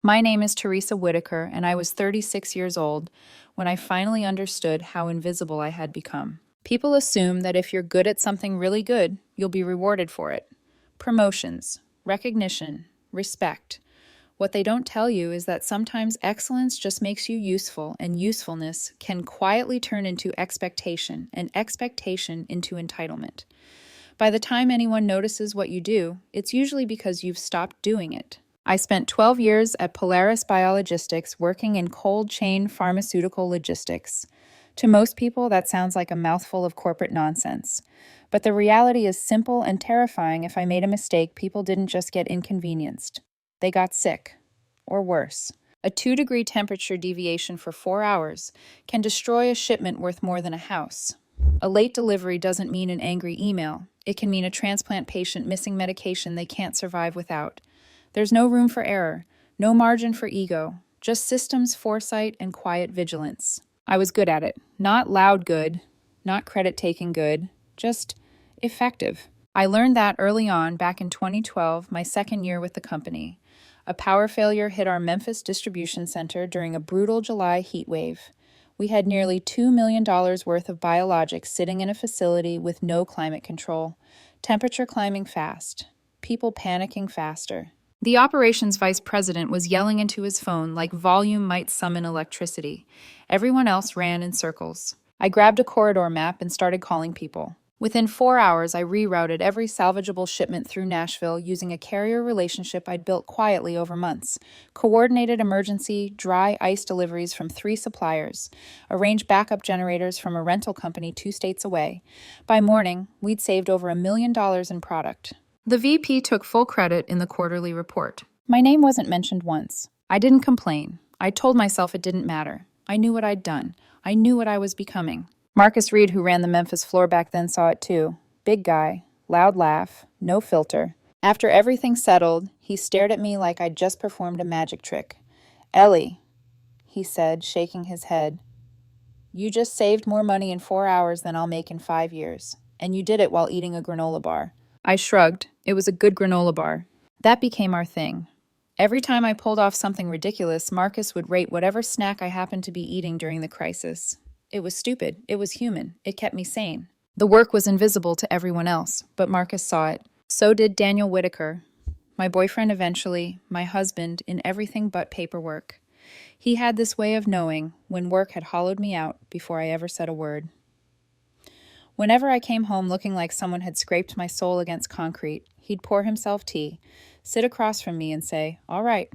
My name is Teresa Whitaker, and I was 36 years old when I finally understood how invisible I had become. People assume that if you're good at something really good, you'll be rewarded for it. Promotions, recognition, respect. What they don't tell you is that sometimes excellence just makes you useful, and usefulness can quietly turn into expectation, and expectation into entitlement. By the time anyone notices what you do, it's usually because you've stopped doing it. I spent 12 years at Polaris Biologistics working in cold chain pharmaceutical logistics. To most people, that sounds like a mouthful of corporate nonsense. But the reality is simple and terrifying. If I made a mistake, people didn't just get inconvenienced. They got sick. Or worse. A 2-degree temperature deviation for 4 hours can destroy a shipment worth more than a house. A late delivery doesn't mean an angry email. It can mean a transplant patient missing medication they can't survive without. There's no room for error, no margin for ego, just systems, foresight, and quiet vigilance. I was good at it. Not loud good, not credit-taking good, just effective. I learned that early on, back in 2012, my second year with the company. A power failure hit our Memphis distribution center during a brutal July heat wave. We had nearly $2 million worth of biologics sitting in a facility with no climate control, temperature climbing fast, people panicking faster. The operations vice president was yelling into his phone like volume might summon electricity. Everyone else ran in circles. I grabbed a corridor map and started calling people. Within 4 hours, I rerouted every salvageable shipment through Nashville using a carrier relationship I'd built quietly over months, coordinated emergency, dry ice deliveries from 3 suppliers, arranged backup generators from a rental company 2 states away. By morning, we'd saved over $1 million in product. The VP took full credit in the quarterly report. My name wasn't mentioned once. I didn't complain. I told myself it didn't matter. I knew what I'd done. I knew what I was becoming. Marcus Reed, who ran the Memphis floor back then, saw it too. Big guy, loud laugh, no filter. After everything settled, he stared at me like I'd just performed a magic trick. "Ellie," he said, shaking his head, "you just saved more money in 4 hours than I'll make in 5 years. And you did it while eating a granola bar." I shrugged. It was a good granola bar. That became our thing. Every time I pulled off something ridiculous, Marcus would rate whatever snack I happened to be eating during the crisis. It was stupid. It was human. It kept me sane. The work was invisible to everyone else, but Marcus saw it. So did Daniel Whitaker, my boyfriend eventually, my husband in everything but paperwork. He had this way of knowing when work had hollowed me out before I ever said a word. Whenever I came home looking like someone had scraped my soul against concrete, he'd pour himself tea, sit across from me and say, "All right,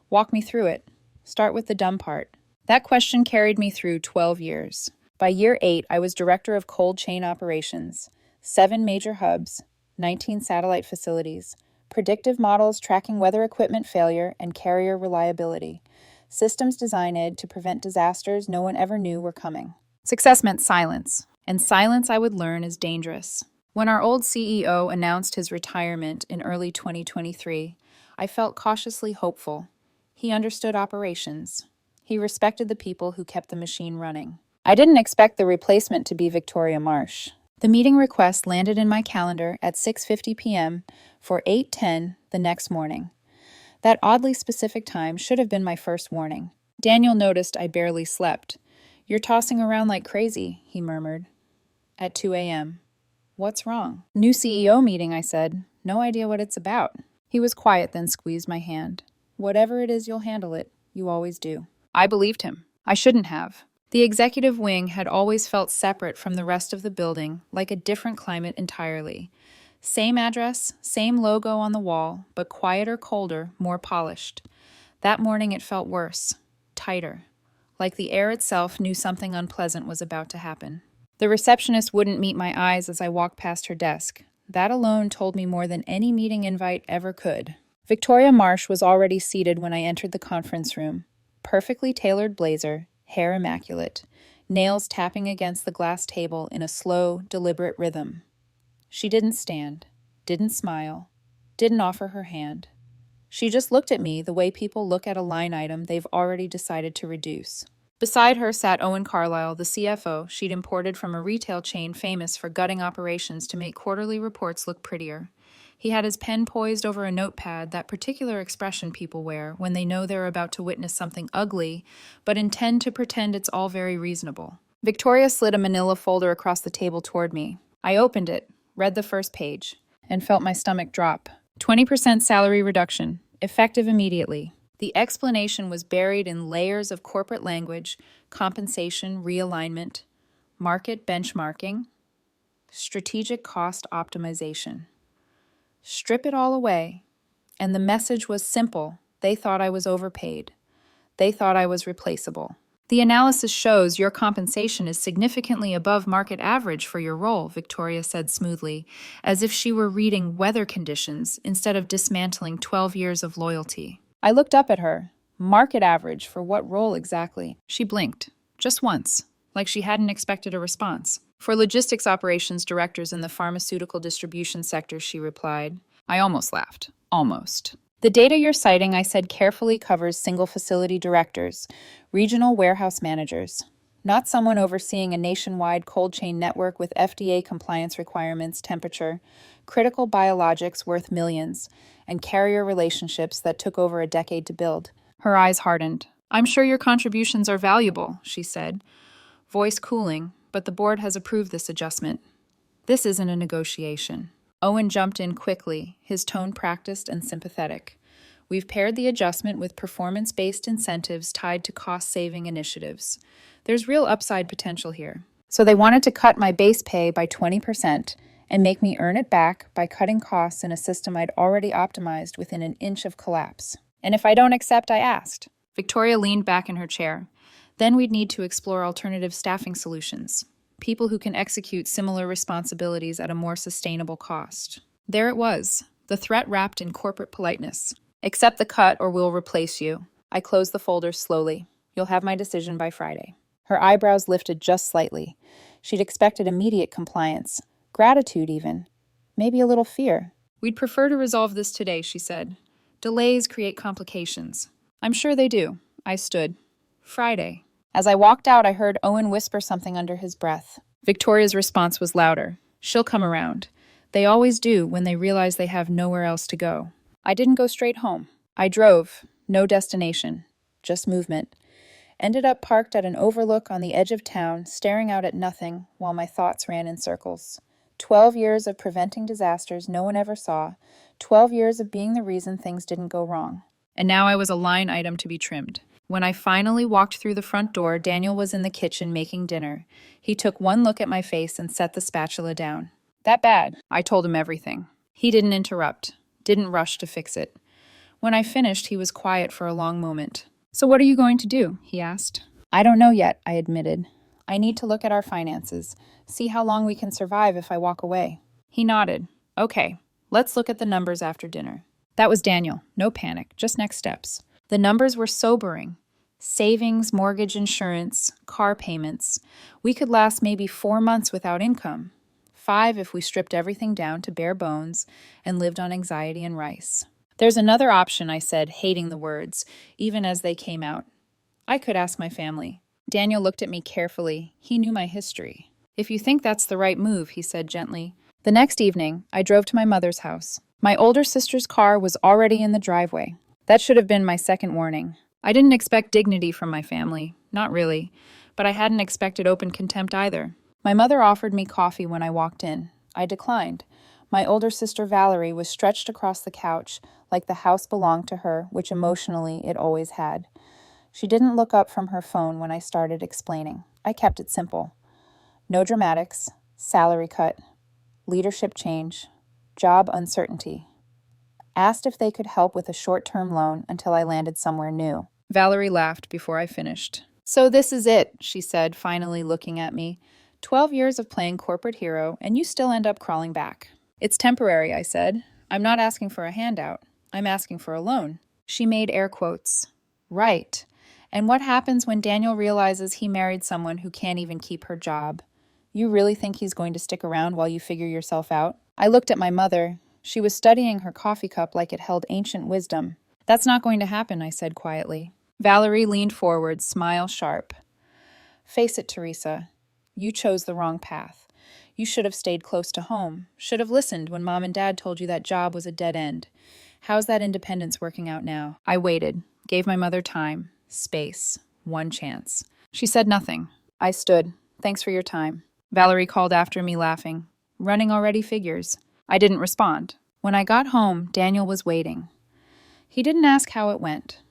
walk me through it. Start with the dumb part." That question carried me through 12 years. By year 8, I was director of cold chain operations, 7 major hubs, 19 satellite facilities, predictive models tracking weather equipment failure and carrier reliability, systems designed to prevent disasters no one ever knew were coming. Success meant silence. And silence, I would learn, is dangerous. When our old CEO announced his retirement in early 2023, I felt cautiously hopeful. He understood operations. He respected the people who kept the machine running. I didn't expect the replacement to be Victoria Marsh. The meeting request landed in my calendar at 6:50 p.m. for 8:10 the next morning. That oddly specific time should have been my first warning. Daniel noticed I barely slept. "You're tossing around like crazy," he murmured. At 2 a.m. "What's wrong?" "New CEO meeting," I said. "No idea what it's about." He was quiet, then squeezed my hand. "Whatever it is, you'll handle it. You always do." I believed him. I shouldn't have. The executive wing had always felt separate from the rest of the building, like a different climate entirely. Same address, same logo on the wall, but quieter, colder, more polished. That morning it felt worse, tighter, like the air itself knew something unpleasant was about to happen. The receptionist wouldn't meet my eyes as I walked past her desk. That alone told me more than any meeting invite ever could. Victoria Marsh was already seated when I entered the conference room. Perfectly tailored blazer, hair immaculate, nails tapping against the glass table in a slow, deliberate rhythm. She didn't stand, didn't smile, didn't offer her hand. She just looked at me the way people look at a line item they've already decided to reduce. Beside her sat Owen Carlisle, the CFO she'd imported from a retail chain famous for gutting operations to make quarterly reports look prettier. He had his pen poised over a notepad, that particular expression people wear when they know they're about to witness something ugly, but intend to pretend it's all very reasonable. Victoria slid a manila folder across the table toward me. I opened it, read the first page, and felt my stomach drop. 20% salary reduction, effective immediately. The explanation was buried in layers of corporate language, compensation realignment, market benchmarking, strategic cost optimization. Strip it all away, and the message was simple. They thought I was overpaid. They thought I was replaceable. The analysis shows your compensation is significantly above market average for your role, Victoria said smoothly, as if she were reading weather conditions instead of dismantling 12 years of loyalty. I looked up at her. Market average for what role exactly? She blinked, just once, like she hadn't expected a response. For logistics operations directors in the pharmaceutical distribution sector, she replied. I almost laughed. Almost. The data you're citing, I said, carefully covers single facility directors, regional warehouse managers, not someone overseeing a nationwide cold chain network with FDA compliance requirements, temperature, critical biologics worth millions, and carrier relationships that took over a decade to build. Her eyes hardened. I'm sure your contributions are valuable, she said, voice cooling, but the board has approved this adjustment. This isn't a negotiation. Owen jumped in quickly, his tone practiced and sympathetic. We've paired the adjustment with performance-based incentives tied to cost-saving initiatives. There's real upside potential here. So they wanted to cut my base pay by 20% and make me earn it back by cutting costs in a system I'd already optimized within an inch of collapse. And if I don't accept, I asked. Victoria leaned back in her chair. Then we'd need to explore alternative staffing solutions. People who can execute similar responsibilities at a more sustainable cost. There it was, the threat wrapped in corporate politeness. Accept the cut or we'll replace you. I closed the folder slowly. You'll have my decision by Friday. Her eyebrows lifted just slightly. She'd expected immediate compliance, gratitude even, maybe a little fear. We'd prefer to resolve this today, she said. Delays create complications. I'm sure they do. I stood. Friday. As I walked out, I heard Owen whisper something under his breath. Victoria's response was louder. She'll come around. They always do when they realize they have nowhere else to go. I didn't go straight home. I drove. No destination. Just movement. Ended up parked at an overlook on the edge of town, staring out at nothing while my thoughts ran in circles. 12 years of preventing disasters no one ever saw. 12 years of being the reason things didn't go wrong. And now I was a line item to be trimmed. When I finally walked through the front door, Daniel was in the kitchen making dinner. He took one look at my face and set the spatula down. That bad? I told him everything. He didn't interrupt. Didn't rush to fix it. When I finished, he was quiet for a long moment. So what are you going to do? He asked. I don't know yet, I admitted. I need to look at our finances, see how long we can survive if I walk away. He nodded. Okay, let's look at the numbers after dinner. That was Daniel. No panic, just next steps. The numbers were sobering. Savings, mortgage insurance, car payments. We could last maybe 4 months without income. 5 if we stripped everything down to bare bones and lived on anxiety and rice. There's another option, I said, hating the words, even as they came out. I could ask my family. Daniel looked at me carefully. He knew my history. If you think that's the right move, he said gently. The next evening, I drove to my mother's house. My older sister's car was already in the driveway. That should have been my second warning. I didn't expect dignity from my family. Not really. But I hadn't expected open contempt either. My mother offered me coffee when I walked in. I declined. My older sister Valerie was stretched across the couch, like the house belonged to her, which emotionally it always had. She didn't look up from her phone when I started explaining. I kept it simple. No dramatics, salary cut, leadership change, job uncertainty. Asked if they could help with a short-term loan until I landed somewhere new. Valerie laughed before I finished. So this is it, she said, finally looking at me. 12 years of playing corporate hero, and you still end up crawling back. It's temporary, I said. I'm not asking for a handout. I'm asking for a loan. She made air quotes. Right. And what happens when Daniel realizes he married someone who can't even keep her job? You really think he's going to stick around while you figure yourself out? I looked at my mother. She was studying her coffee cup like it held ancient wisdom. That's not going to happen, I said quietly. Valerie leaned forward, smile sharp. Face it, Teresa. You chose the wrong path. You should have stayed close to home. Should have listened when Mom and Dad told you that job was a dead end. How's that independence working out now? I waited, gave my mother time, space, one chance. She said nothing. I stood. Thanks for your time. Valerie called after me, laughing. Running already figures. I didn't respond. When I got home, Daniel was waiting. He didn't ask how it went,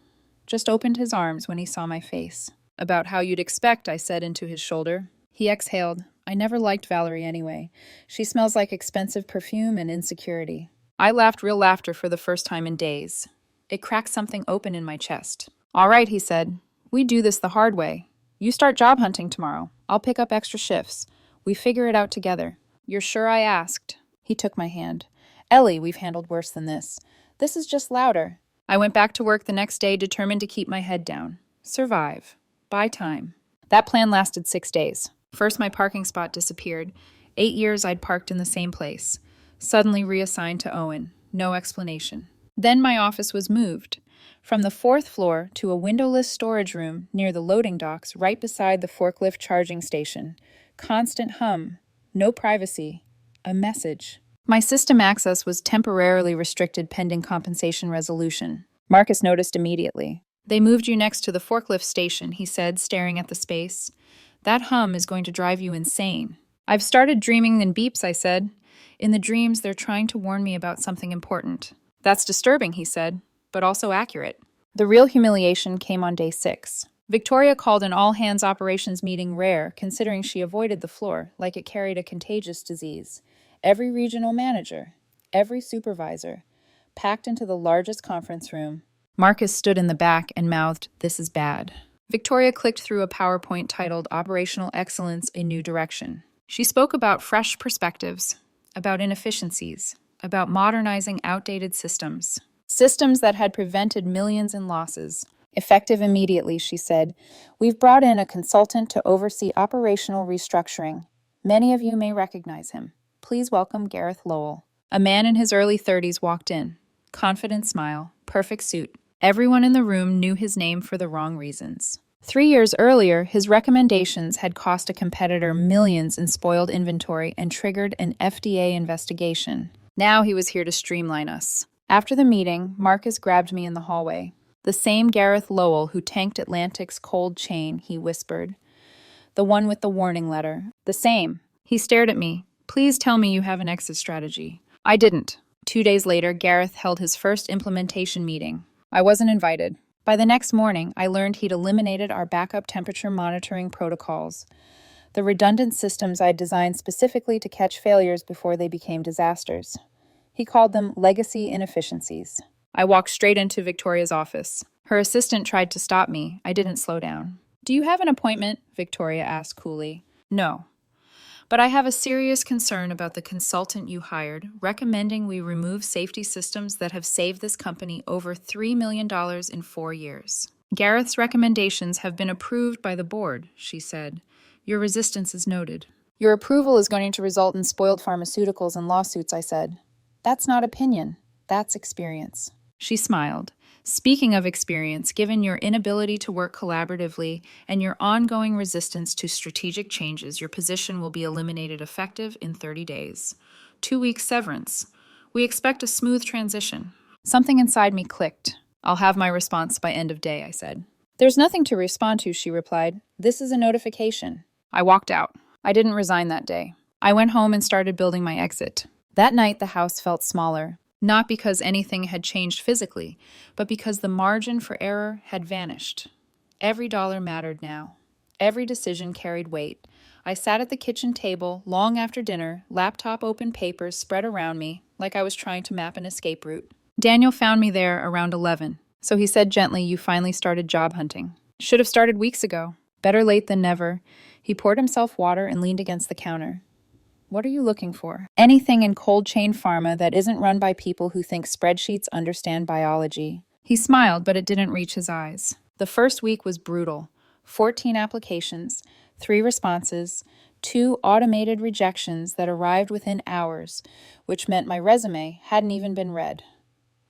just opened his arms when he saw my face. About how you'd expect, I said into his shoulder. He exhaled. I never liked Valerie anyway. She smells like expensive perfume and insecurity. I laughed real laughter for the first time in days. It cracked something open in my chest. All right, he said. We do this the hard way. You start job hunting tomorrow. I'll pick up extra shifts. We figure it out together. You're sure I asked? He took my hand. Ellie, we've handled worse than this. This is just louder. I went back to work the next day, determined to keep my head down. Survive. Buy time. That plan lasted 6 days. First, my parking spot disappeared. 8 years I'd parked in the same place. Suddenly reassigned to Owen. No explanation. Then my office was moved. From the 4th floor to a windowless storage room near the loading docks right beside the forklift charging station. Constant hum. No privacy. A message. My system access was temporarily restricted pending compensation resolution. Marcus noticed immediately. They moved you next to the forklift station, he said, staring at the space. That hum is going to drive you insane. I've started dreaming in beeps, I said. In the dreams, they're trying to warn me about something important. That's disturbing, he said, but also accurate. The real humiliation came on day 6. Victoria called an all-hands operations meeting rare, considering she avoided the floor like it carried a contagious disease. Every regional manager, every supervisor, packed into the largest conference room. Marcus stood in the back and mouthed, "This is bad." Victoria clicked through a PowerPoint titled Operational Excellence: A New Direction. She spoke about fresh perspectives, about inefficiencies, about modernizing outdated systems. Systems that had prevented millions in losses. Effective immediately, she said. We've brought in a consultant to oversee operational restructuring. Many of you may recognize him. Please welcome Gareth Lowell. A man in his early 30s walked in. Confident smile, perfect suit. Everyone in the room knew his name for the wrong reasons. 3 years earlier, his recommendations had cost a competitor millions in spoiled inventory and triggered an FDA investigation. Now he was here to streamline us. After the meeting, Marcus grabbed me in the hallway. The same Gareth Lowell who tanked Atlantic's cold chain, he whispered. The one with the warning letter. The same. He stared at me. Please tell me you have an exit strategy. I didn't. 2 days later, Gareth held his first implementation meeting. I wasn't invited. By the next morning, I learned he'd eliminated our backup temperature monitoring protocols, the redundant systems I'd designed specifically to catch failures before they became disasters. He called them legacy inefficiencies. I walked straight into Victoria's office. Her assistant tried to stop me. I didn't slow down. Do you have an appointment? Victoria asked coolly. No. But I have a serious concern about the consultant you hired, recommending we remove safety systems that have saved this company over $3 million in 4 years. Gareth's recommendations have been approved by the board, she said. Your resistance is noted. Your approval is going to result in spoiled pharmaceuticals and lawsuits, I said. That's not opinion. That's experience. She smiled. Speaking of experience, given your inability to work collaboratively and your ongoing resistance to strategic changes, your position will be eliminated effective in 30 days. 2 weeks severance. We expect a smooth transition. Something inside me clicked. I'll have my response by end of day, I said. There's nothing to respond to, she replied. This is a notification. I walked out. I didn't resign that day. I went home and started building my exit. That night, the house felt smaller. Not because anything had changed physically, but because the margin for error had vanished. Every dollar mattered now. Every decision carried weight. I sat at the kitchen table long after dinner, laptop open, papers spread around me, like I was trying to map an escape route. Daniel found me there around 11, so he said gently, you finally started job hunting. Should have started weeks ago. Better late than never. He poured himself water and leaned against the counter. What are you looking for? Anything in cold chain pharma that isn't run by people who think spreadsheets understand biology. He smiled, but it didn't reach his eyes. The first week was brutal. 14 applications, 3 responses, 2 automated rejections that arrived within hours, which meant my resume hadn't even been read.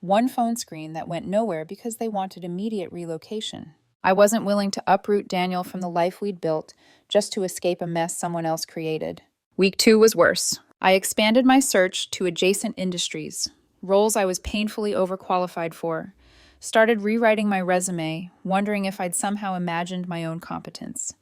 1 phone screen that went nowhere because they wanted immediate relocation. I wasn't willing to uproot Daniel from the life we'd built just to escape a mess someone else created. Week 2 was worse. I expanded my search to adjacent industries, roles I was painfully overqualified for, started rewriting my resume, wondering if I'd somehow imagined my own competence.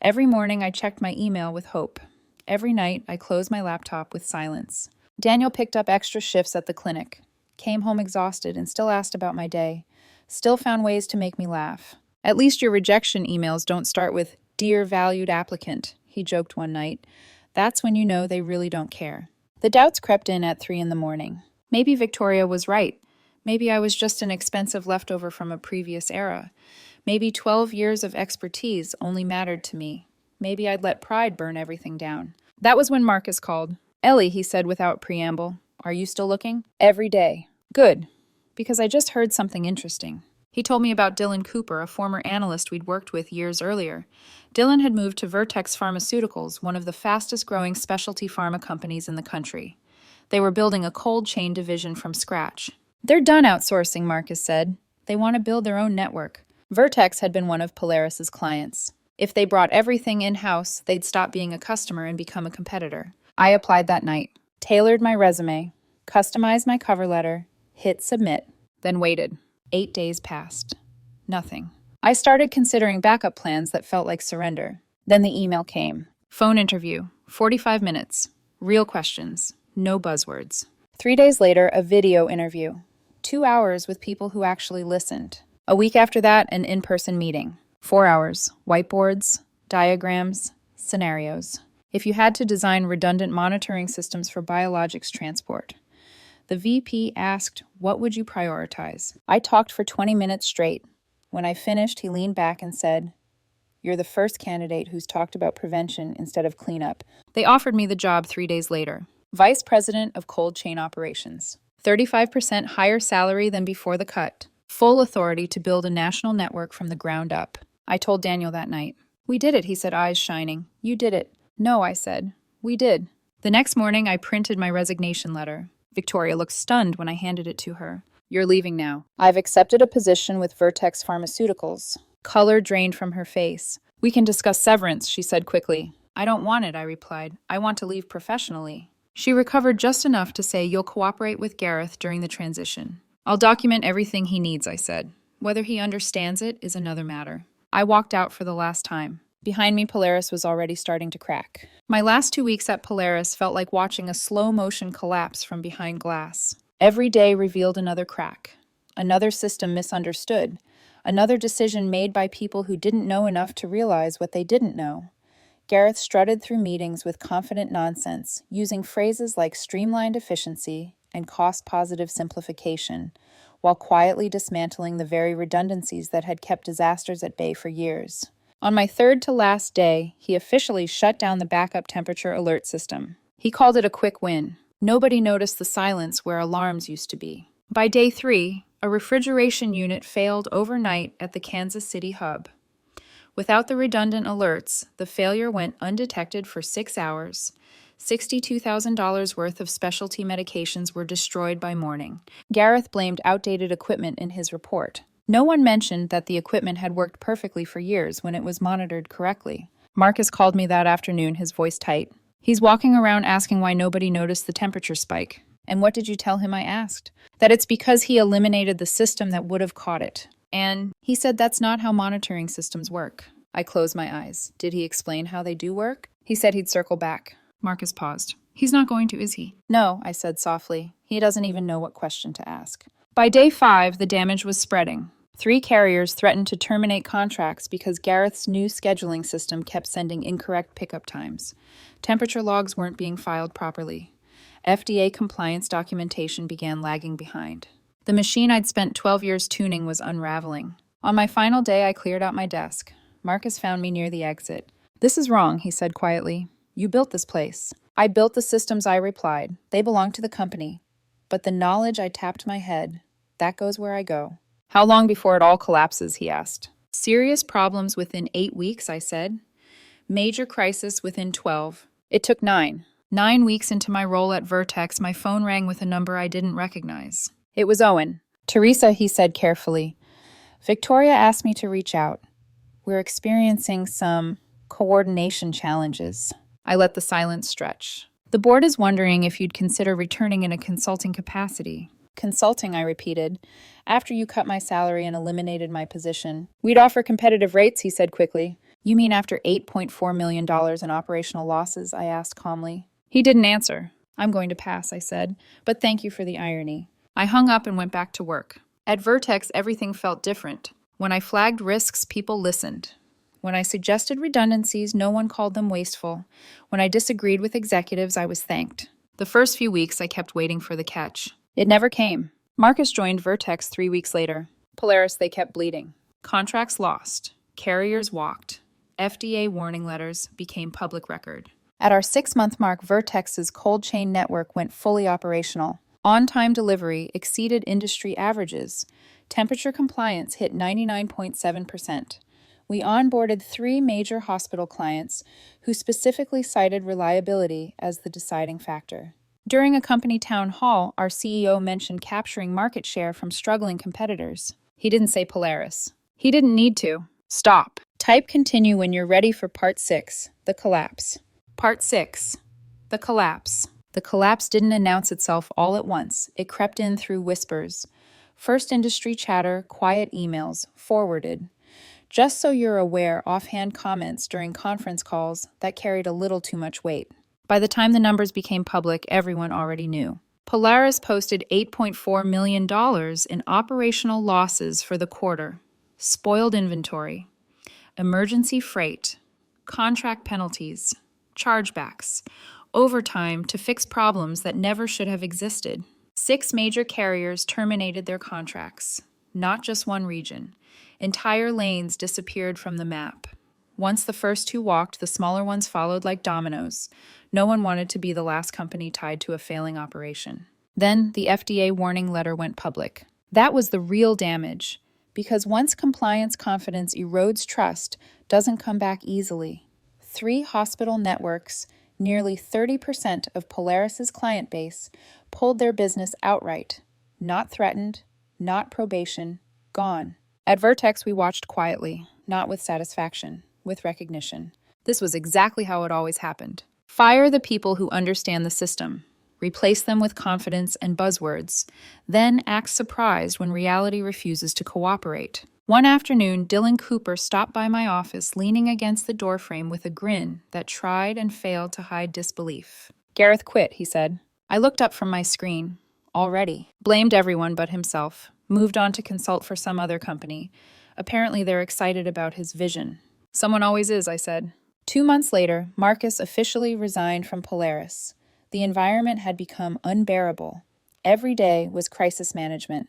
Every morning I checked my email with hope. Every night I closed my laptop with silence. Daniel picked up extra shifts at the clinic, came home exhausted and still asked about my day, still found ways to make me laugh. At least your rejection emails don't start with, "Dear valued applicant," he joked one night. That's when you know they really don't care. The doubts crept in at 3 in the morning. Maybe Victoria was right. Maybe I was just an expensive leftover from a previous era. Maybe 12 years of expertise only mattered to me. Maybe I'd let pride burn everything down. That was when Marcus called. "Ellie," he said without preamble, "are you still looking?" "Every day." "Good, because I just heard something interesting." He told me about Dylan Cooper, a former analyst we'd worked with years earlier. Dylan had moved to Vertex Pharmaceuticals, one of the fastest-growing specialty pharma companies in the country. They were building a cold chain division from scratch. "They're done outsourcing," Marcus said. "They want to build their own network." Vertex had been one of Polaris's clients. If they brought everything in-house, they'd stop being a customer and become a competitor. I applied that night, tailored my resume, customized my cover letter, hit submit, then waited. 8 days passed. Nothing. I started considering backup plans that felt like surrender. Then the email came. Phone interview, 45 minutes. Real questions, no buzzwords. 3 days later, a video interview. 2 hours with people who actually listened. A week after that, an in-person meeting. 4 hours, whiteboards, diagrams, scenarios. If you had to design redundant monitoring systems for biologics transport. The VP asked, "What would you prioritize?" I talked for 20 minutes straight. When I finished, he leaned back and said, "You're the first candidate who's talked about prevention instead of cleanup." They offered me the job 3 days later. Vice President of Cold Chain Operations. 35% higher salary than before the cut. Full authority to build a national network from the ground up. I told Daniel that night. "We did it," he said, eyes shining. "You did it." "No," I said. "We did." The next morning, I printed my resignation letter. Victoria looked stunned when I handed it to her. "You're leaving now." "I've accepted a position with Vertex Pharmaceuticals." Color drained from her face. "We can discuss severance," she said quickly. "I don't want it," I replied. "I want to leave professionally." She recovered just enough to say, "You'll cooperate with Gareth during the transition." "I'll document everything he needs," I said. "Whether he understands it is another matter." I walked out for the last time. Behind me, Polaris was already starting to crack. My last 2 weeks at Polaris felt like watching a slow-motion collapse from behind glass. Every day revealed another crack, another system misunderstood, another decision made by people who didn't know enough to realize what they didn't know. Gareth strutted through meetings with confident nonsense, using phrases like streamlined efficiency and cost-positive simplification, while quietly dismantling the very redundancies that had kept disasters at bay for years. On my third to last day, he officially shut down the backup temperature alert system. He called it a quick win. Nobody noticed the silence where alarms used to be. By day 3, a refrigeration unit failed overnight at the Kansas City hub. Without the redundant alerts, the failure went undetected for 6 hours. $62,000 worth of specialty medications were destroyed by morning. Gareth blamed outdated equipment in his report. No one mentioned that the equipment had worked perfectly for years when it was monitored correctly. Marcus called me that afternoon, his voice tight. He's walking around asking why nobody noticed the temperature spike. And what did you tell him I asked? That it's because he eliminated the system that would have caught it. And he said that's not how monitoring systems work. I closed my eyes. Did he explain how they do work? He said he'd circle back. Marcus paused. He's not going to, is he? No, I said softly. He doesn't even know what question to ask. By day 5, the damage was spreading. 3 carriers threatened to terminate contracts because Gareth's new scheduling system kept sending incorrect pickup times. Temperature logs weren't being filed properly. FDA compliance documentation began lagging behind. The machine I'd spent 12 years tuning was unraveling. On my final day, I cleared out my desk. Marcus found me near the exit. "This is wrong," he said quietly. "You built this place." "I built the systems," I replied. "They belong to the company. But the knowledge I tapped my head, that goes where I go." "How long before it all collapses?" he asked. "Serious problems within 8 weeks," I said. "Major crisis within 12. It took 9. 9 weeks into my role at Vertex, my phone rang with a number I didn't recognize. It was Owen. "Teresa," he said carefully. "Victoria asked me to reach out. We're experiencing some coordination challenges." I let the silence stretch. The board is wondering if you'd consider returning in a consulting capacity. Consulting, I repeated. After you cut my salary and eliminated my position. We'd offer competitive rates, he said quickly. You mean after $8.4 million in operational losses? I asked calmly. He didn't answer. I'm going to pass, I said, but thank you for the irony. I hung up and went back to work. At Vertex, everything felt different. When I flagged risks, people listened. When I suggested redundancies, no one called them wasteful. When I disagreed with executives, I was thanked. The first few weeks, I kept waiting for the catch. It never came. Marcus joined Vertex 3 weeks later. Polaris, they kept bleeding. Contracts lost. Carriers walked. FDA warning letters became public record. At our 6-month mark, Vertex's cold chain network went fully operational. On-time delivery exceeded industry averages. Temperature compliance hit 99.7%. We onboarded 3 major hospital clients who specifically cited reliability as the deciding factor. During a company town hall, our CEO mentioned capturing market share from struggling competitors. He didn't say Polaris. He didn't need to. Stop. Type continue when you're ready for Part 6, the collapse. Part 6, the collapse. The collapse didn't announce itself all at once. It crept in through whispers. First industry chatter, quiet emails, forwarded. Just so you're aware, offhand comments during conference calls that carried a little too much weight. By the time the numbers became public, everyone already knew. Polaris posted $8.4 million in operational losses for the quarter. Spoiled inventory, emergency freight, contract penalties, chargebacks, overtime to fix problems that never should have existed. 6 major carriers terminated their contracts, not just one region. Entire lanes disappeared from the map. Once the first 2 walked, the smaller ones followed like dominoes. No one wanted to be the last company tied to a failing operation. Then the FDA warning letter went public. That was the real damage, because once compliance confidence erodes trust, doesn't come back easily. 3 hospital networks, nearly 30% of Polaris's client base, pulled their business outright. Not threatened, not probation, gone. At Vertex, we watched quietly, not with satisfaction, with recognition. This was exactly how it always happened. Fire the people who understand the system. Replace them with confidence and buzzwords. Then act surprised when reality refuses to cooperate. One afternoon, Dylan Cooper stopped by my office, leaning against the doorframe with a grin that tried and failed to hide disbelief. Gareth quit, he said. I looked up from my screen. Already. Blamed everyone but himself. Moved on to consult for some other company. Apparently they're excited about his vision. Someone always is, I said. 2 months later, Marcus officially resigned from Polaris. The environment had become unbearable. Every day was crisis management.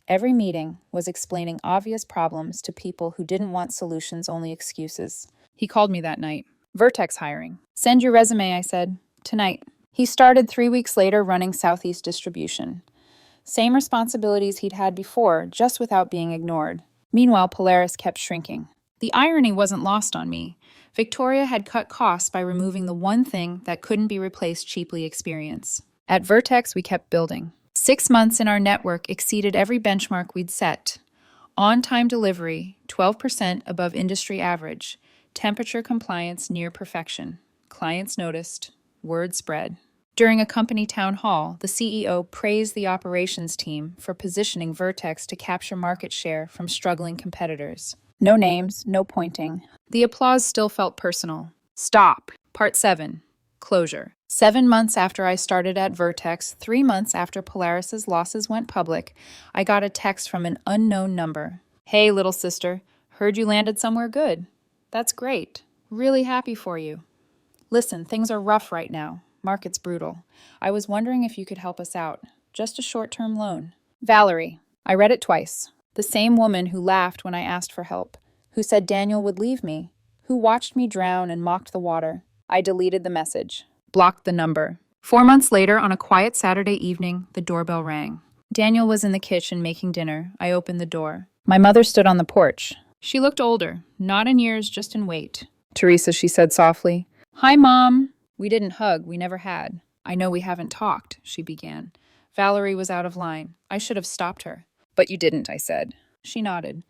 Every meeting was explaining obvious problems to people who didn't want solutions, only excuses. He called me that night. Vertex hiring. Send your resume, I said. Tonight. He started 3 weeks later running Southeast distribution. Same responsibilities he'd had before, just without being ignored. Meanwhile, Polaris kept shrinking. The irony wasn't lost on me. Victoria had cut costs by removing the one thing that couldn't be replaced cheaply: experience. At Vertex, we kept building. 6 months in our network exceeded every benchmark we'd set. On-time delivery, 12% above industry average. Temperature compliance near perfection. Clients noticed. Word spread. During a company town hall, the CEO praised the operations team for positioning Vertex to capture market share from struggling competitors. No names, no pointing. The applause still felt personal. Stop. Part 7. Closure. 7 months after I started at Vertex, 3 months after Polaris's losses went public, I got a text from an unknown number. Hey, little sister. Heard you landed somewhere good. That's great. Really happy for you. Listen, things are rough right now. Market's brutal. I was wondering if you could help us out. Just a short-term loan. Valerie. I read it twice. The same woman who laughed when I asked for help, who said Daniel would leave me, who watched me drown and mocked the water. I deleted the message. Blocked the number. 4 months later, on a quiet Saturday evening, the doorbell rang. Daniel was in the kitchen making dinner. I opened the door. My mother stood on the porch. She looked older, not in years, just in weight. Teresa, she said softly. Hi, Mom. We didn't hug. We never had. I know we haven't talked, she began. Valerie was out of line. I should have stopped her. But you didn't, I said. She nodded.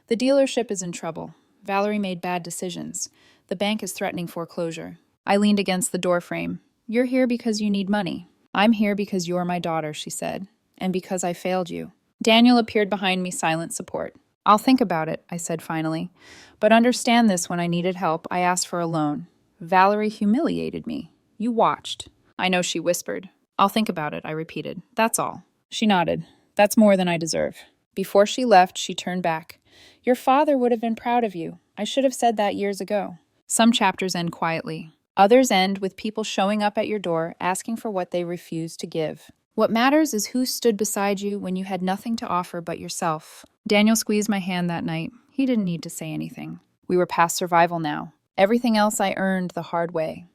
The dealership is in trouble. Valerie made bad decisions. The bank is threatening foreclosure. I leaned against the doorframe. You're here because you need money. I'm here because you're my daughter, she said, and because I failed you. Daniel appeared behind me, silent support. I'll think about it, I said finally. But understand this, when I needed help, I asked for a loan. Valerie humiliated me. You watched. I know, she whispered. I'll think about it, I repeated. That's all. She nodded. That's more than I deserve. Before she left, she turned back. Your father would have been proud of you. I should have said that years ago. Some chapters end quietly. Others end with people showing up at your door, asking for what they refuse to give. What matters is who stood beside you when you had nothing to offer but yourself. Daniel squeezed my hand that night. He didn't need to say anything. We were past survival now. Everything else I earned the hard way.